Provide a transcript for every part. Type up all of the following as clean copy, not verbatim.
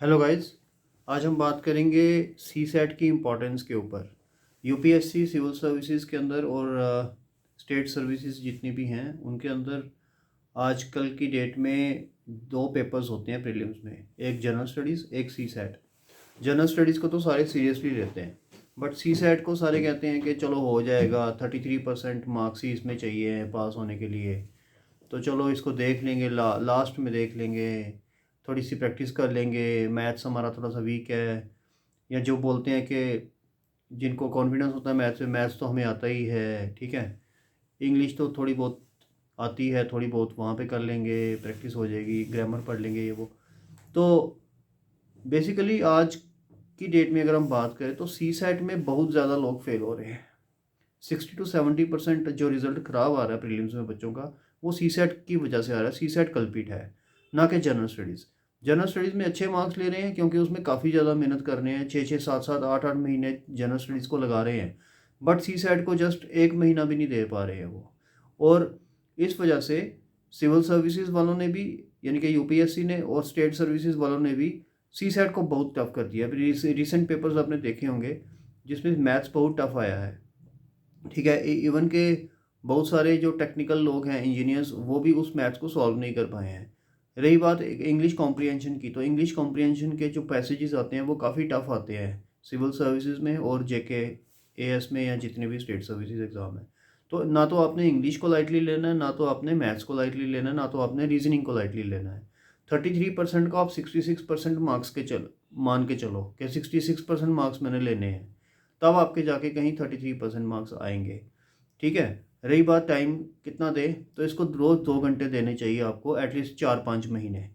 Hello guys. आज हम बात करेंगे सी सेट की इम्पोर्टेंस के ऊपर। यूपीएससी सिविल सर्विसेज के अंदर और स्टेट सर्विसेज जितनी भी हैं उनके अंदर आजकल की डेट में दो पेपर्स होते हैं प्रीलिम्स में, एक जनरल स्टडीज़, एक सी सेट। जनरल स्टडीज़ को तो सारे सीरियसली लेते हैं, बट सी सेट को सारे कहते हैं कि चलो हो जाएगा, 33% मार्क्स ही इसमें चाहिए पास होने के लिए, तो चलो इसको देख लेंगे, लास्ट में देख लेंगे, थोड़ी सी प्रैक्टिस कर लेंगे, मैथ्स हमारा थोड़ा सा वीक है। या जो बोलते हैं कि जिनको कॉन्फिडेंस होता है मैथ्स में, मैथ्स तो हमें आता ही है, ठीक है, इंग्लिश तो थोड़ी बहुत आती है, थोड़ी बहुत वहाँ पे कर लेंगे, प्रैक्टिस हो जाएगी, ग्रामर पढ़ लेंगे, ये वो। तो बेसिकली आज की डेट में अगर हम बात करें तो सी सेट में बहुत ज़्यादा लोग फेल हो रहे हैं। 60 to 70% जो रिज़ल्ट ख़राब आ रहा है प्रीलिम्स में बच्चों का, वो सी सेट की वजह से आ रहा है। सी सेट कल्पिट है, ना कि जनरल स्टडीज़। जनरल स्टडीज़ में अच्छे मार्क्स ले रहे हैं क्योंकि उसमें काफ़ी ज़्यादा मेहनत कर रहे हैं, 6 6 7 7 8 8 महीने जनरल स्टडीज़ को लगा रहे हैं, बट सी सेट को जस्ट 1 महीना भी नहीं दे पा रहे हैं वो। और इस वजह से सिविल सर्विसेज वालों ने भी, यानी कि यूपीएससी ने और स्टेट सर्विसेज वालों ने भी सी सेट को बहुत टफ कर दिया। रिसेंट पेपर्स आपने देखे होंगे जिसमें मैथ्स बहुत टफ आया है, ठीक है। इवन के बहुत सारे जो टेक्निकल लोग हैं, इंजीनियर्स, वो भी उस मैथ्स को सॉल्व नहीं कर पाए हैं। रही बात इंग्लिश कॉम्प्रिहेंशन की, तो इंग्लिश कॉम्प्रिहेंशन के जो पैसेजेस आते हैं वो काफ़ी टफ आते हैं सिविल सर्विसेज में और जेके एएस में या जितने भी स्टेट सर्विसेज एग्ज़ाम है। तो ना तो आपने इंग्लिश को लाइटली लेना है, ना तो आपने मैथ्स को लाइटली लेना है, ना तो आपने रीजनिंग को लाइटली लेना है। 33% को आप 66% मार्क्स के मान के चलो कि 66% मार्क्स मैंने लेने हैं, तब आपके जाके कहीं 33% मार्क्स आएंगे, ठीक है। रही बात टाइम कितना दे, तो इसको रोज़ 2 घंटे देने चाहिए आपको, एटलीस्ट 4 5 महीने।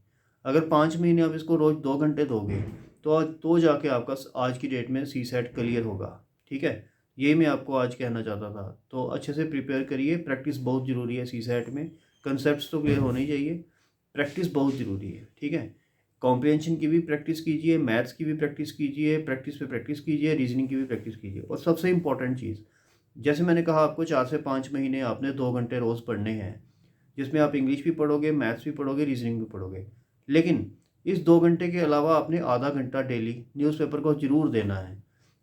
अगर 5 महीने आप इसको रोज़ 2 घंटे दोगे तो जाके आपका आज की डेट में सी सेट क्लियर होगा, ठीक है। यही मैं आपको आज कहना चाहता था। तो अच्छे से प्रिपेयर करिए, प्रैक्टिस बहुत ज़रूरी है सी सेट में। कंसेप्ट तो क्लियर होने ही चाहिए, प्रैक्टिस बहुत ज़रूरी है, ठीक है। कॉम्प्रिहेंशन की भी प्रैक्टिस कीजिए, मैथ्स की भी प्रैक्टिस कीजिए, प्रैक्टिस पे प्रैक्टिस कीजिए, रीजनिंग की भी प्रैक्टिस कीजिए। और सबसे इंपॉर्टेंट चीज़, जैसे मैंने कहा आपको 4 से 5 महीने आपने 2 घंटे रोज़ पढ़ने हैं, जिसमें आप इंग्लिश भी पढ़ोगे, मैथ्स भी पढ़ोगे, रीजनिंग भी पढ़ोगे। लेकिन इस 2 घंटे के अलावा आपने आधा घंटा डेली न्यूज़पेपर को ज़रूर देना है,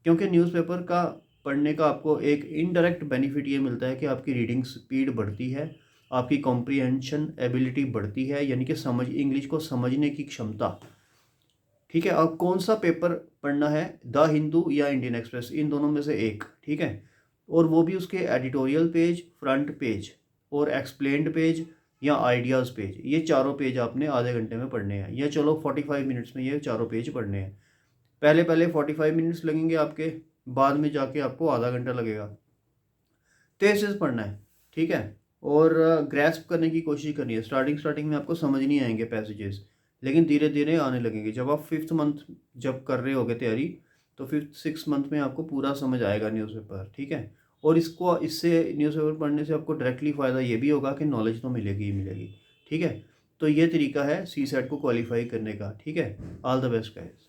क्योंकि न्यूज़पेपर का पढ़ने का आपको एक इनडायरेक्ट बेनिफिट ये मिलता है कि आपकी रीडिंग स्पीड बढ़ती है, आपकी कॉम्प्रिहेंशन एबिलिटी बढ़ती है, यानी कि इंग्लिश को समझने की क्षमता, ठीक है। अब कौन सा पेपर पढ़ना है, द हिंदू या इंडियन एक्सप्रेस, इन दोनों में से एक, ठीक है। और वो भी उसके एडिटोरियल पेज, फ्रंट पेज और एक्सप्लेन्ड पेज या आइडियाज़ पेज, ये चारों पेज आपने आधे घंटे में पढ़ने हैं, या चलो 45 मिनट्स में ये चारों पेज पढ़ने हैं। पहले पहले 45 मिनट्स लगेंगे आपके, बाद में जाके आपको आधा घंटा लगेगा। तेज तेज पढ़ना है, ठीक है। और ग्रैस्प करने की कोशिश करनी है। स्टार्टिंग में आपको समझ नहीं आएंगे पैसेजेस, लेकिन धीरे धीरे आने लगेंगे। जब आप 5th मंथ जब कर रहे होगे तैयारी, तो 5th 6th मंथ में आपको पूरा समझ आएगा न्यूज़पेपर, ठीक है। और इससे न्यूज़पेपर पढ़ने से आपको डायरेक्टली फ़ायदा ये भी होगा कि नॉलेज तो मिलेगी ही मिलेगी, ठीक है। तो ये तरीका है सी सेट को क्वालिफाई करने का, ठीक है। All the best guys.